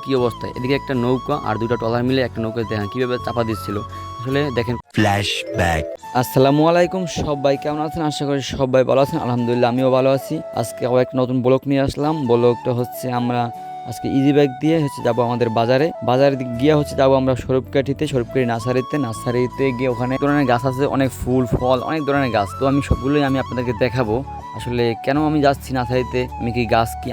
কি অবস্থা, এদিকে একটা নৌকা আর দুটো ট্রলার মিলে একটা নৌকা দেখেন কিভাবে চাপা দিচ্ছিল। আসলে দেখেন ফ্ল্যাশব্যাক। আসসালামু আলাইকুম, সবাই কেমন আছেন? আশা করি সবাই ভালো আছেন। আলহামদুলিল্লাহ আমিও ভালো আছি। আজকে আবার একটা নতুন ব্লগ নিয়ে আসলাম। ব্লগটা হচ্ছে আমরা আজকে ইজি বাইক দিয়ে যাবো আমাদের বাজারে গিয়ে যাবো আমরা স্বরূপকাঠিতে নার্সারিতে গিয়ে ওখানে ধরনের গাছ আছে, অনেক ফুল ফল অনেক ধরনের গাছ। তো আমি সবগুলোই আপনাদেরকে দেখাবো। আসলে কেন আমি যাচ্ছি নার্সারিতে, আমি কি গাছ কি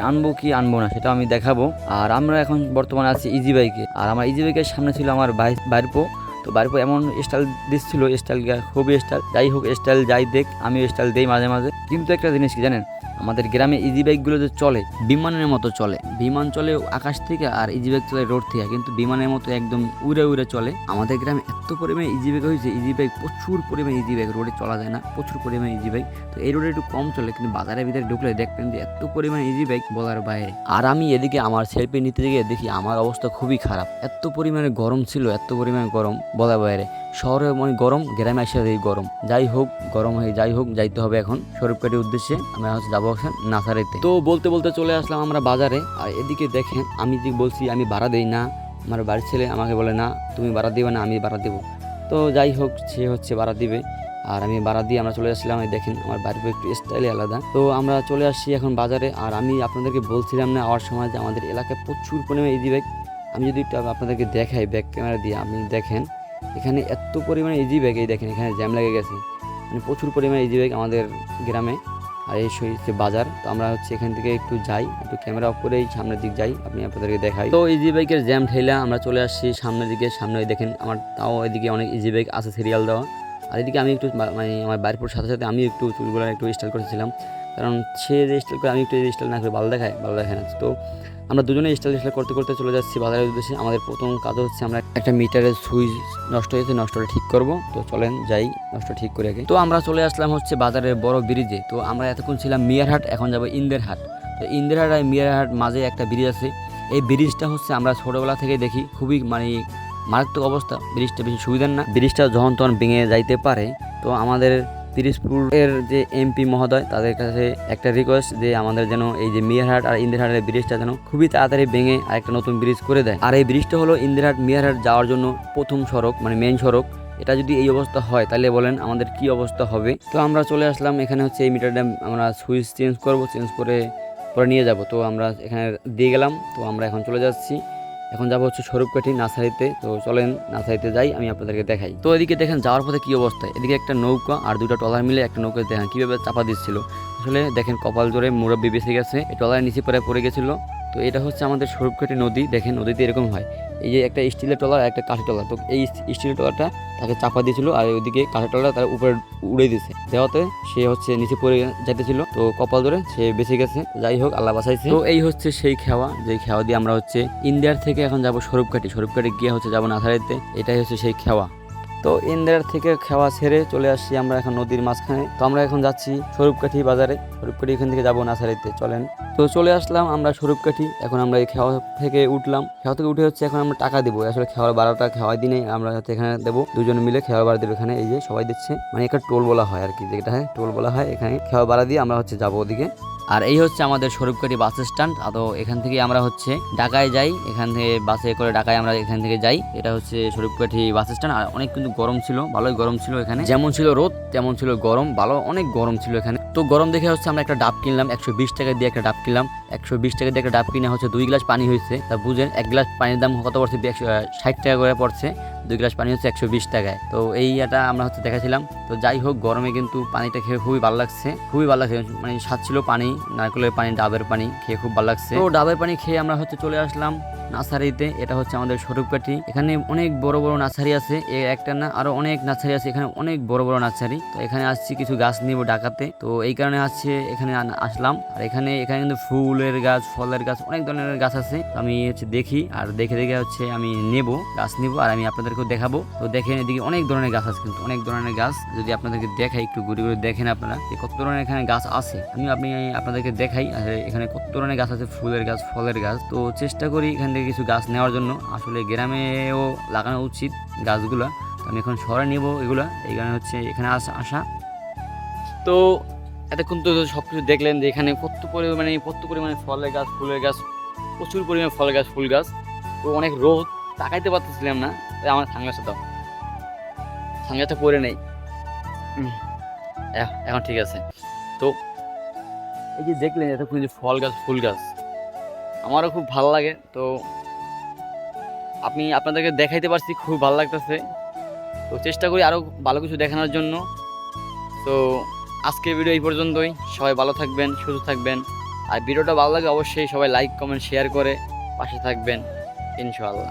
আনবো না সেটা আমি দেখাবো। আর আমরা এখন বর্তমানে আছি ইজি বাইকে, আর আমার ইজি বাইকের সামনে ছিল আমার বাইরপো। তো বাইরপো এমন স্টাইল দিচ্ছিল, স্টাইল খুবই স্টাইল। যাই হোক, স্টাইল যাই দেখ, আমি স্টাইল দেই মাঝে মাঝে। কিন্তু একটা জিনিস কি জানেন, আমাদের গ্রামে ইজি বাইকগুলো যে চলে বিমানের মতো চলে। বিমান চলে আকাশ থেকে আর ইজি বাইক চলে রোড থেকে, কিন্তু বিমানের মতো একদম উড়ে উড়ে চলে। আমাদের গ্রামে এত পরিমাণে ইজি বাইক হয়েছে, ইজি বাইক প্রচুর পরিমাণে ইজি বাইক, রোডে চলা যায় না, প্রচুর পরিমাণে ইজি বাইক। তো এই রোডে একটু কম চলে, কিন্তু বাজারের ভিতরে ঢুকলে দেখবেন যে এত পরিমাণে ইজি বাইক বলার বাইরে। আর আমি এদিকে আমার সেলফি নিতে গিয়ে দেখি আমার অবস্থা খুবই খারাপ। এত পরিমাণে গরম ছিল, এত পরিমাণে গরম বলার বাইরে। শহরে মানে গরম, গ্রামে এসে এই গরম। যাই হোক, গরম হয়ে যাই হোক, যাইতে হবে এখন স্বরূপকাঠির উদ্দেশ্যে। আমরা যাবো নার্সারিতে। তো বলতে বলতে চলে আসলাম আমরা বাজারে। আর এদিকে দেখেন, আমি যে বলছি আমি ভাড়া দেই না, আমার বাড়ির ছেলে আমাকে বলে না তুমি ভাড়া দিবে না, আমি ভাড়া দেবো। তো যাই হোক, সে ভাড়া দিবে আর আমি ভাড়া দিয়ে আমরা চলে আসলাম। দেখেন আমার বাড়ির একটু স্টাইলে আলাদা। তো আমরা চলে আসছি এখন বাজারে। আর আমি আপনাদেরকে বলছিলাম না আওয়ার সময় যে আমাদের এলাকায় প্রচুর পরিমাণে ইজি বাইক। আমি যদি একটু আপনাদেরকে দেখাই ব্যাক ক্যামেরা দিয়ে, আপনি দেখেন এখানে এত পরিমাণে ইজি বাইক। এই দেখেন এখানে জ্যাম লেগে গেছে, মানে প্রচুর পরিমাণে ইজি বাইক আমাদের গ্রামে। আর এই হচ্ছে বাজার। তো আমরা এখান থেকে একটু যাই, একটু ক্যামেরা অফ করেই সামনের দিক যাই, আপনাদেরকে দেখাই। তো ইজি বাইকের জ্যাম ঠেলা আমরা চলে আসছি সামনের দিকে। সামনে দেখেন আমার তাও এদিকে অনেক ইজি বাইক আছে সিরিয়াল দেওয়া। আর এদিকে আমি একটু মানে আমার বাড়ির সাথে সাথে আমি একটু চুলগুলো একটু স্টাইল করেছিলাম, কারণ সে যে স্টাইল করে আমি একটু স্টাইল না করে ভালো দেখায় না। তো আমরা দুজনে স্টাইল করতে করতে চলে যাচ্ছি বাজারের উদ্দেশ্যে। আমাদের প্রথম কাজ হচ্ছে আমরা একটা মিটারের সুইচ নষ্ট হয়েছে, নষ্টটা ঠিক করব। তো চলেন যাই, নষ্ট ঠিক করে আগে। তো আমরা চলে আসলাম বাজারের বড় ব্রিজে। তো আমরা এতক্ষণ ছিলাম মিয়ারহাট, এখন যাবো ইন্দেরহাট। তো ইন্দেরহাট আর মিয়ারহাট মাঝে একটা ব্রিজ আছে। এই ব্রিজটা আমরা ছোটবেলা থেকে দেখি, খুবই মানে মারাত্মক অবস্থা। ব্রিজটা বেশি সুবিধার না, ব্রিজটা যখন তখন ভেঙে যাইতে পারে। তো আমাদের পিরিজপুরের যে এমপি মহোদয়, তাদের কাছে একটা রিকোয়েস্ট যে আমাদের যেন এই যে মিয়ারহাট আর ইন্দিরহাটের ব্রিজটা যেন খুবই তাড়াতাড়ি ভেঙে আর একটা নতুন ব্রিজ করে দেয়। আর এই ব্রিজটা হলো ইন্দিরহাট মিয়ারহাট যাওয়ার জন্য প্রথম সড়ক, মানে মেইন সড়ক। এটা যদি এই অবস্থা হয় তাহলে বলেন আমাদের কি অবস্থা হবে। তো আমরা চলে আসলাম এখানে এই মিটারটা আমরা সুইচ চেঞ্জ করব, চেঞ্জ করে পরে নিয়ে যাব। তো আমরা এখানে দিয়ে গেলাম। তো আমরা এখন চলে যাচ্ছি, এখন যাবো স্বরূপকাঠি নার্সারিতে। তো চলেন নার্সারিতে যাই, আমি আপনাদেরকে দেখাই। তো এদিকে দেখেন যাওয়ার পথে কি অবস্থা, এদিকে একটা নৌকা আর দুটো ট্রলার মিলে একটা নৌকা দেখেন কিভাবে চাপা দিচ্ছিল। আসলে দেখেন কপাল জোরে মুরব্বি বেঁচে গেছে, এই ট্রলার নিচে পড়ে গেছিল। তো এটা আমাদের স্বরূপকাঠি নদী। দেখেন নদীতে এরকম হয়, এই যে একটা স্টিলের ট্রলার একটা কাঠের ট্রলার। তো এই স্টিলের ট্রলারটা তাকে চাপা দিয়েছিল, আর ওইদিকে কাঠের ট্রলার তার উপরে উড়ে দিয়েছে, দেওয়াতে সে নিচে পড়ে যেতেছিল। তো কপাল ধরে সে বেঁচে গেছে, যাই হোক আল্লাহ বাঁচাইছে। তো এই সেই খেওয়া, যে খেওয়া দিয়ে আমরা ইন্ডিয়ার থেকে এখন যাবো স্বরূপকাঠি গিয়ে যাবো নার্সারিতে। এটাই সেই খেওয়া। তো ইন্দিরার থেকে খেওয়া ছেড়ে চলে আসছি আমরা এখন নদীর মাঝখানে। তো আমরা এখন যাচ্ছি স্বরূপকাঠি বাজারে, স্বরূপকাঠি এখান থেকে যাবো নার্সারিতে। চলেন, তো চলে আসলাম আমরা স্বরূপকাঠি। এখন আমরা এই খেওয়া থেকে উঠলাম, খেওয়া থেকে উঠে এখন আমরা টাকা দিব। আসলে খেওয়ার ভাড়াটা খেওয়ার দিনে আমরা এখানে দেবো, দুজনে মিলে খেওয়ার ভাড়া দেবো। এখানে এই যে সবাই দিচ্ছে, মানে একটা টোল বলা হয় আর কি, যেটা টোল বলা হয়। এখানে খেওয়া ভাড়া দিয়ে আমরা যাবো ওদিকে। আর এই আমাদের স্বরূপকাঠি বাস স্ট্যান্ড। তো এখান থেকে আমরা ঢাকায় যাই, এখান থেকে বাসে করে ঢাকায় আমরা এখান থেকে যাই। এটা স্বরূপকাঠি বাস স্ট্যান্ড। আর অনেক কিন্তু গরম ছিল, ভালোই গরম ছিল এখানে, যেমন ছিল রোদ তেমন ছিল গরম, ভালো অনেক গরম ছিল এখানে। তো গরম দেখে আমরা একটা ডাব কিনলাম, 120 টাকা দিয়ে একটা ডাব কিনলাম। 120 টাকা দিয়ে একটা ডাব কিনে 2 গ্লাস পানি হয়েছে। তা বুঝেন 1 গ্লাস পানির দাম কত পড়ছে, 160 টাকা করে পড়ছে। 2 গ্লাস পানি 120 টাকায়। তো এইটা আমরা দেখাছিলাম। তো যাই হোক, গরমে কিন্তু পানিটা খেয়ে খুবই ভালো লাগছে, মানে স্বাদ ছিল পানি, নারকেলের পানি, ডাবের পানি খেয়ে খুব ভালো লাগছে। তো ডাবের পানি খেয়ে আমরা চলে আসলাম নার্সারিতে। এটা আমাদের স্বরূপকাঠি। এখানে অনেক বড় বড় নার্সারি আছে, একটা না আরো অনেক নার্সারি আছে, এখানে অনেক বড় বড় নার্সারি। তো এখানে আসছি কিছু গাছ নিব ঢাকাতে, তো এই কারণে এখানে আসলাম। আর এখানে কিন্তু ফুলের গাছ, ফলের গাছ, অনেক ধরনের গাছ আছে। আমি দেখি, আর দেখে আমি গাছ নিব, আর আমি আপনাদেরকেও দেখাবো। তো দেখেন এদিকে অনেক ধরনের গাছ আছে, কিন্তু অনেক ধরনের গাছ যদি আপনাদেরকে দেখাই, একটু ঘুরে ঘুরে দেখেন আপনারা কত ধরনের এখানে গাছ আছে। আমি আপনাদেরকে দেখাই এখানে কত ধরনের গাছ আছে, ফুলের গাছ, ফলের গাছ। তো চেষ্টা করি এখান থেকে কিছু গাছ নেওয়ার জন্য। আসলে গ্রামেও লাগানো উচিত গাছগুলা। আমি এখন শহরে নেব এগুলা, এই কারণে এখানে আসা। তো এতক্ষণ তো সবকিছু দেখলেন যে এখানে কত পরিমাণে ফলের গাছ, ফুলের গাছ, প্রচুর পরিমাণে ফল গাছ, ফুল গাছ। তো অনেক রোদ, তাকাইতে পারতেছিলাম না। তাই আমার সানগ্লাসটা দাও, সানগ্লাসটা পরে নেই। এখন ঠিক আছে। তো এই যে দেখলেন এতক্ষণ যে ফল গাছ ফুল গাছ আমারও খুব ভালো লাগে। তো আপনাদেরকে দেখাইতে পারছি, খুব ভালো লাগতেছে। তো চেষ্টা করি আরও ভালো কিছু দেখানোর জন্য। তো আজকের ভিডিও এই পর্যন্তই। সবাই ভালো থাকবেন, সুস্থ থাকবেন। আর ভিডিওটা ভালো লাগে অবশ্যই সবাই লাইক কমেন্ট শেয়ার করে পাশে থাকবেন ইনশাআল্লাহ।